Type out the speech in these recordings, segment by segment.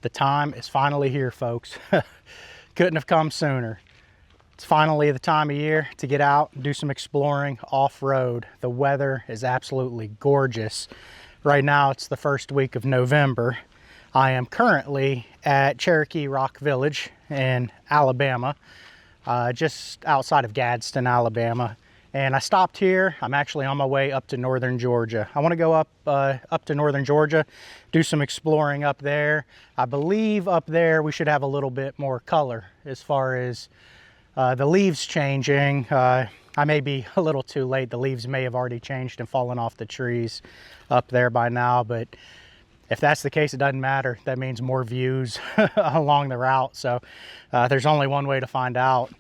The time is finally here, folks. Couldn't have come sooner. It's finally the time of year to get out and do some exploring off-road. The weather is absolutely gorgeous. Right now it's the first week of November. I am currently at Cherokee Rock Village in Alabama, just outside of Gadsden, Alabama. And I stopped here. I'm actually on my way up to northern Georgia. I want to go up to northern Georgia, do some exploring up there. I believe up there we should have a little bit more color as far as the leaves changing. I may be a little too late. The leaves may have already changed and fallen off the trees up there by now, but if that's the case, it doesn't matter. That means more views along the route. So there's only one way to find out.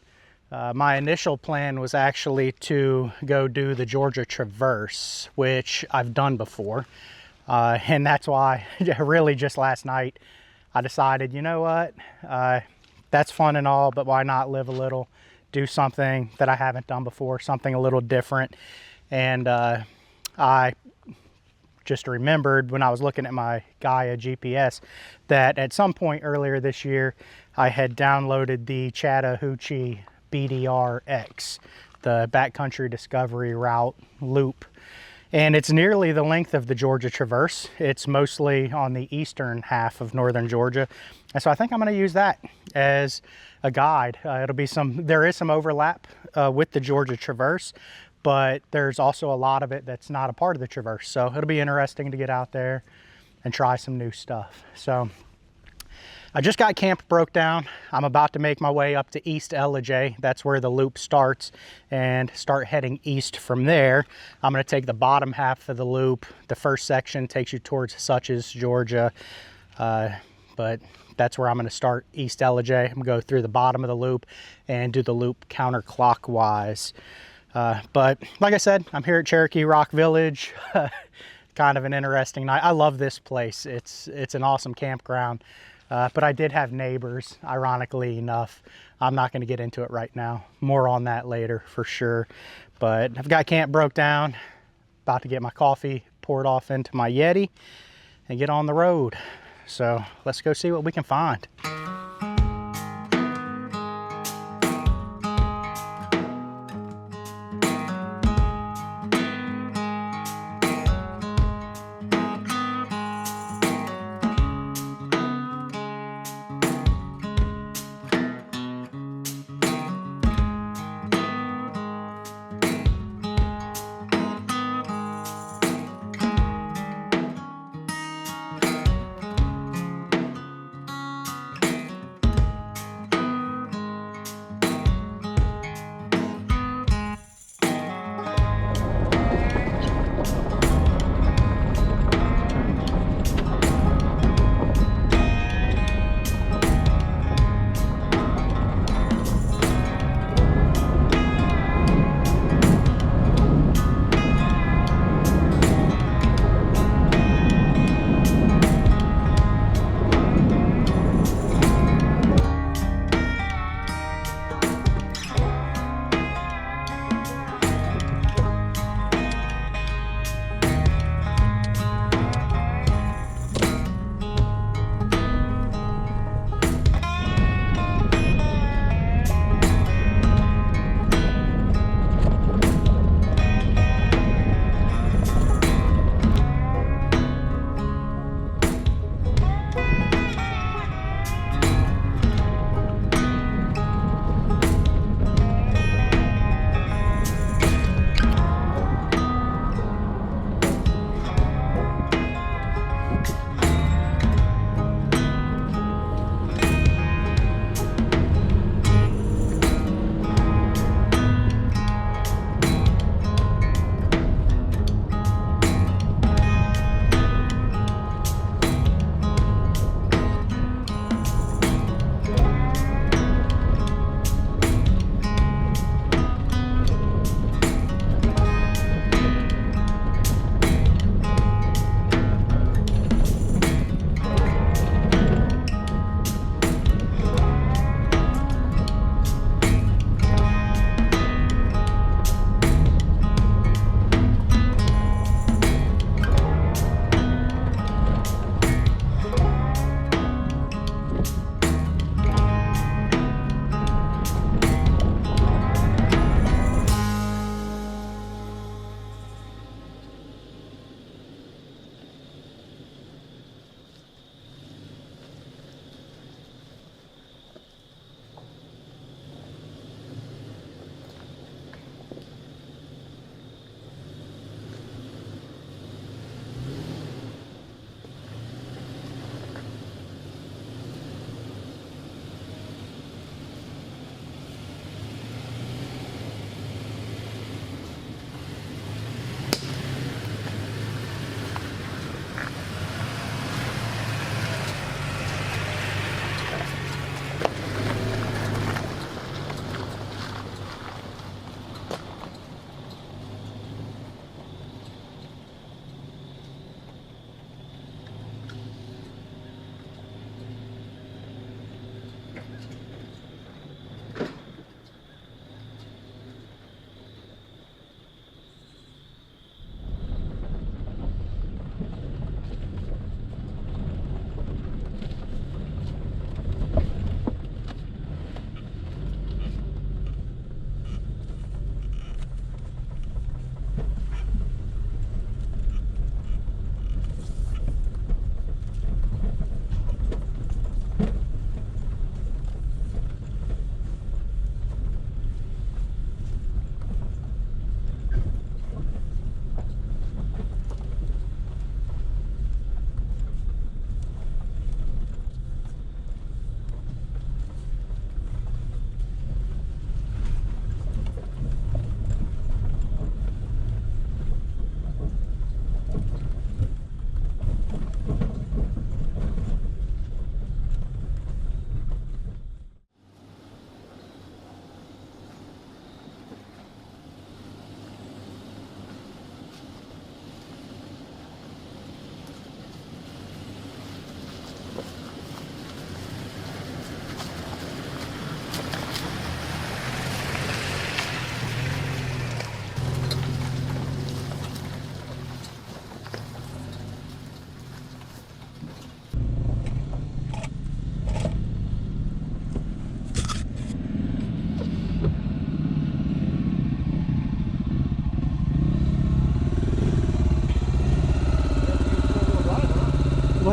My initial plan was actually to go do the Georgia Traverse, which I've done before. And that's why really just last night I decided, you know what, that's fun and all, but why not live a little, do something that I haven't done before, something a little different. And I just remembered when I was looking at my Gaia GPS that at some point earlier this year, I had downloaded the Chattahoochee BDR-X, the backcountry discovery route loop. And it's nearly the length of the Georgia Traverse. It's mostly on the eastern half of northern Georgia. And so I think I'm gonna use that as a guide. There is some overlap with the Georgia Traverse, but there's also a lot of it that's not a part of the Traverse. So it'll be interesting to get out there and try some new stuff. So I just got camp broke down. I'm about to make my way up to East Ellijay. That's where the loop starts, and start heading east from there. I'm gonna take the bottom half of the loop. The first section takes you towards Suches, Georgia. But that's where I'm gonna start, East Ellijay. I'm gonna go through the bottom of the loop and do the loop counterclockwise. But like I said, I'm here at Cherokee Rock Village. Kind of an interesting night. I love this place. It's an awesome campground. But I did have neighbors, ironically enough. I'm not going to get into it right now. More on that later for sure. But I've got camp broke down. About to get my coffee poured off into my Yeti and get on the road. So let's go see what we can find.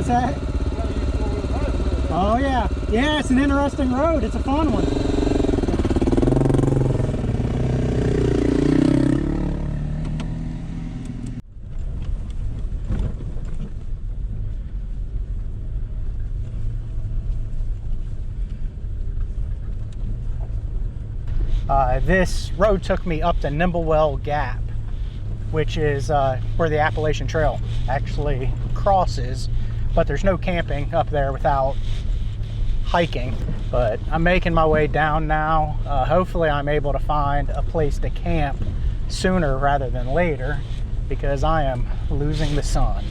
What's that? Oh yeah. Yeah, it's an interesting road. It's a fun one. This road took me up to Nimblewell Gap, which is where the Appalachian Trail actually crosses, but there's no camping up there without hiking. But I'm making my way down now. Hopefully I'm able to find a place to camp sooner rather than later, because I am losing the sun.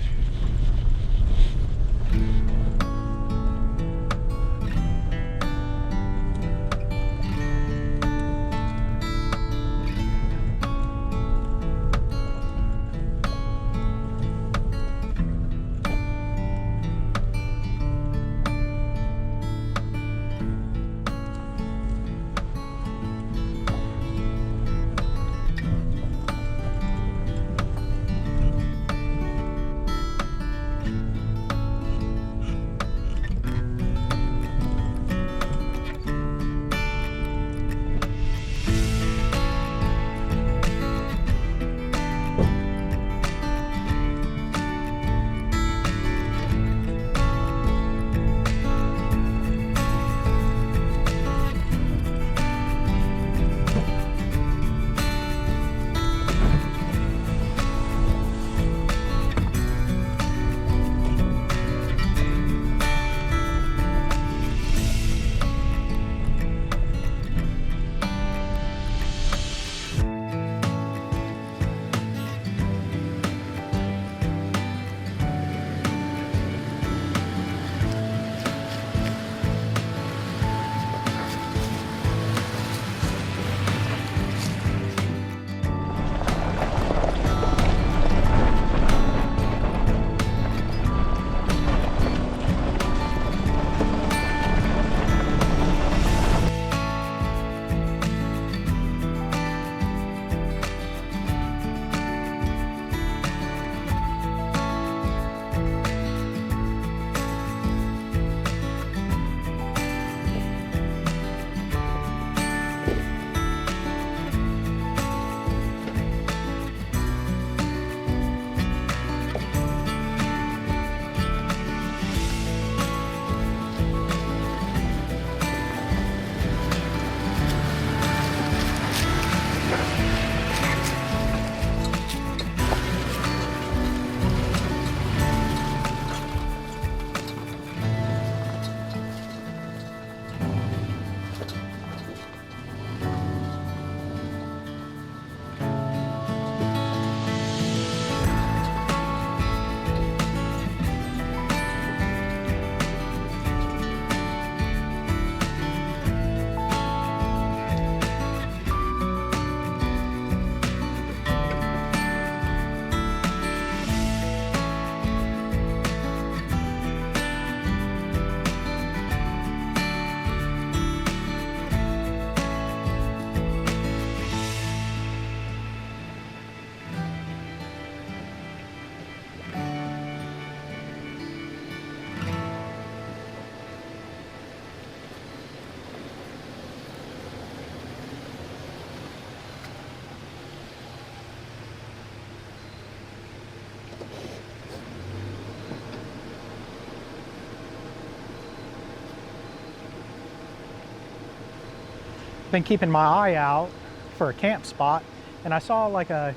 Been keeping my eye out for a camp spot, and I saw like a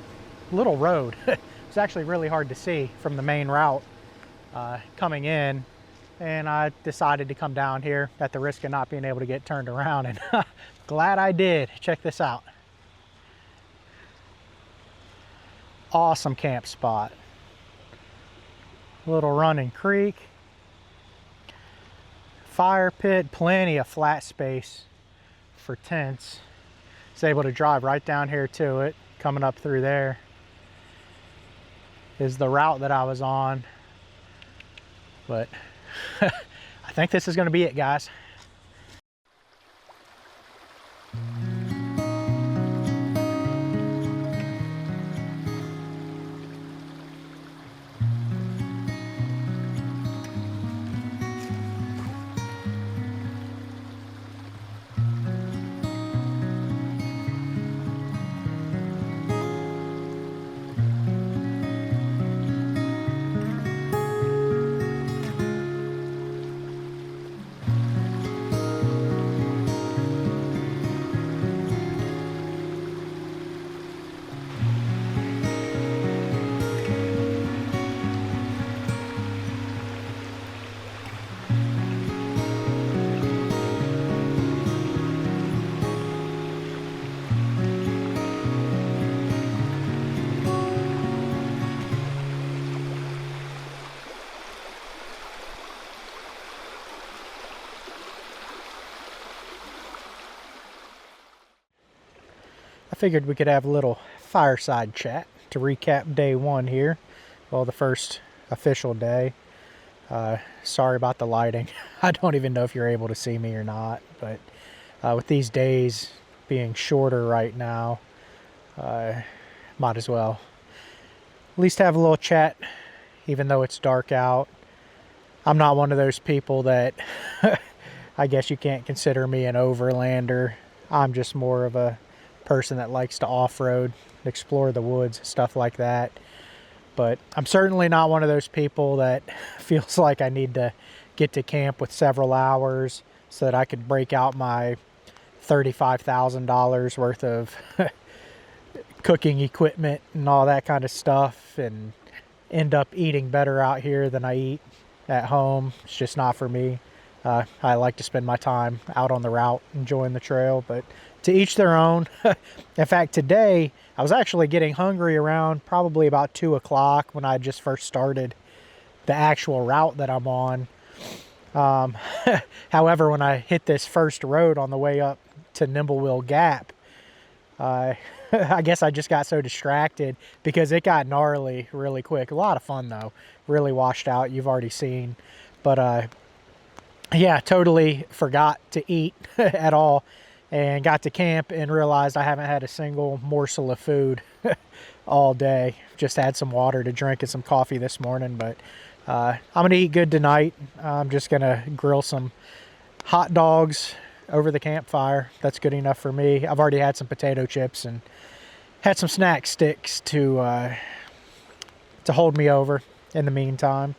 little road. It's actually really hard to see from the main route coming in, and I decided to come down here at the risk of not being able to get turned around, and glad I did. Check this out. Awesome camp spot. Little running creek, fire pit, plenty of flat space for tents. It's able to drive right down here to it. Coming up through there is the route that I was on, but I think this is going to be it, guys. figured we could have a little fireside chat to recap day one here. Well, the first official day. Sorry about the lighting. I don't even know if you're able to see me or not, but with these days being shorter right now, might as well at least have a little chat, even though it's dark out. I'm not one of those people that I guess you can't consider me an overlander. I'm just more of a person that likes to off-road, explore the woods, stuff like that. But I'm certainly not one of those people that feels like I need to get to camp with several hours so that I could break out my $35,000 worth of cooking equipment and all that kind of stuff and end up eating better out here than I eat at home. It's just not for me. I like to spend my time out on the route enjoying the trail, but to each their own. In fact, today I was actually getting hungry around probably about 2 o'clock when I just first started the actual route that I'm on. However, when I hit this first road on the way up to Nimblewheel Gap, I guess I just got so distracted because it got gnarly really quick. A lot of fun though, really washed out, you've already seen. But yeah, totally forgot to eat at all and got to camp and realized I haven't had a single morsel of food all day. Just had some water to drink and some coffee this morning, but I'm gonna eat good tonight. I'm just gonna grill some hot dogs over the campfire. That's good enough for me. I've already had some potato chips and had some snack sticks to hold me over in the meantime.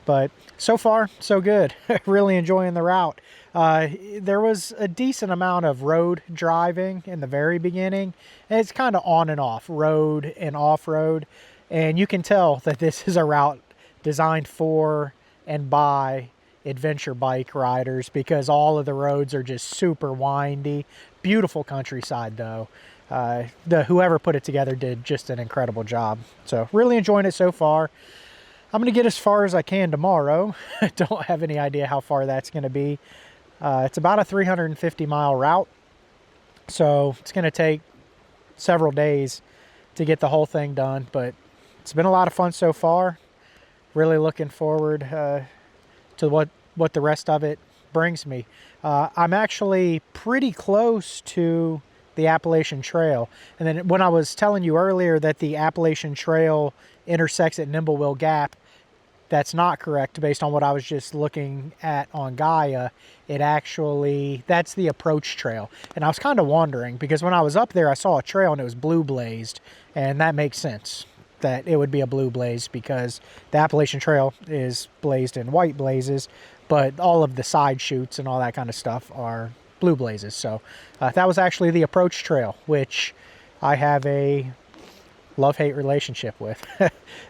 But so far, so good. Really enjoying the route. There was a decent amount of road driving in the very beginning. And it's kind of on and off, road and off-road. And you can tell that this is a route designed for and by adventure bike riders because all of the roads are just super windy. Beautiful countryside though. Whoever put it together did just an incredible job. So really enjoying it so far. I'm going to get as far as I can tomorrow. I don't have any idea how far that's going to be. It's about a 350-mile route, so it's going to take several days to get the whole thing done, but it's been a lot of fun so far. Really looking forward to what the rest of it brings me. I'm actually pretty close to the Appalachian Trail, and then when I was telling you earlier that the Appalachian Trail intersects at Nimblewheel Gap, that's not correct based on what I was just looking at on Gaia. That's the approach trail. And I was kind of wondering because when I was up there I saw a trail and it was blue blazed, and that makes sense that it would be a blue blaze because the Appalachian Trail is blazed in white blazes, but all of the side chutes and all that kind of stuff are blue blazes. So that was actually the approach trail, which I have a love-hate relationship with.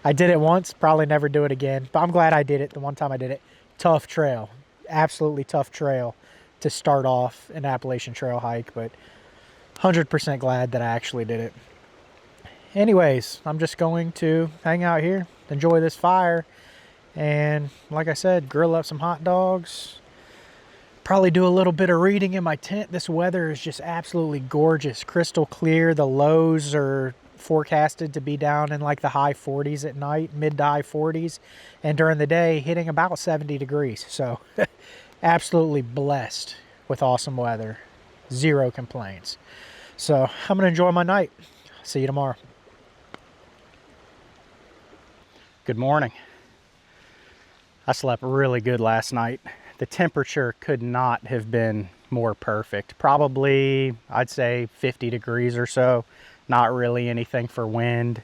I did it once, probably never do it again, but I'm glad I did it the one time I did it. Tough trail, absolutely tough trail to start off an Appalachian Trail hike, but 100% glad that I actually did it. Anyways, I'm just going to hang out here, enjoy this fire, and like I said, grill up some hot dogs, probably do a little bit of reading in my tent. This weather is just absolutely gorgeous, crystal clear. The lows are forecasted to be down in like the high 40s at night, mid to high 40s, and during the day hitting about 70 degrees. So absolutely blessed with awesome weather, zero complaints. So I'm gonna enjoy my night. See you tomorrow. Good morning. I slept really good last night. The temperature could not have been more perfect. Probably I'd say 50 degrees or so. Not really anything for wind.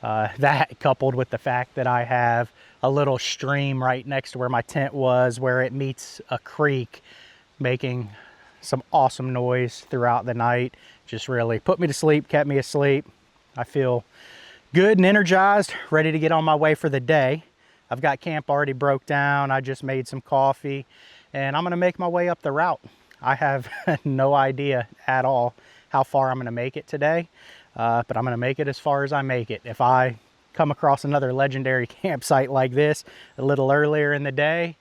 That coupled with the fact that I have a little stream right next to where my tent was, where it meets a creek, making some awesome noise throughout the night. Just really put me to sleep, kept me asleep. I feel good and energized, ready to get on my way for the day. I've got camp already broke down. I just made some coffee and I'm gonna make my way up the route. I have no idea at all how far I'm gonna make it today, but I'm gonna make it as far as I make it. If I come across another legendary campsite like this a little earlier in the day,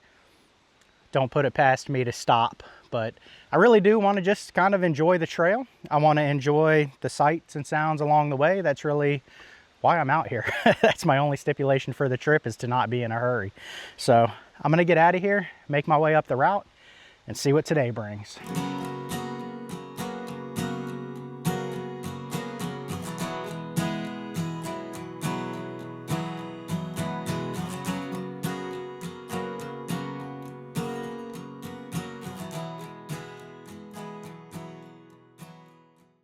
don't put it past me to stop, but I really do want to just kind of enjoy the trail. I want to enjoy the sights and sounds along the way. That's really why I'm out here. That's my only stipulation for the trip, is to not be in a hurry. So I'm gonna get out of here, make my way up the route, and see what today brings.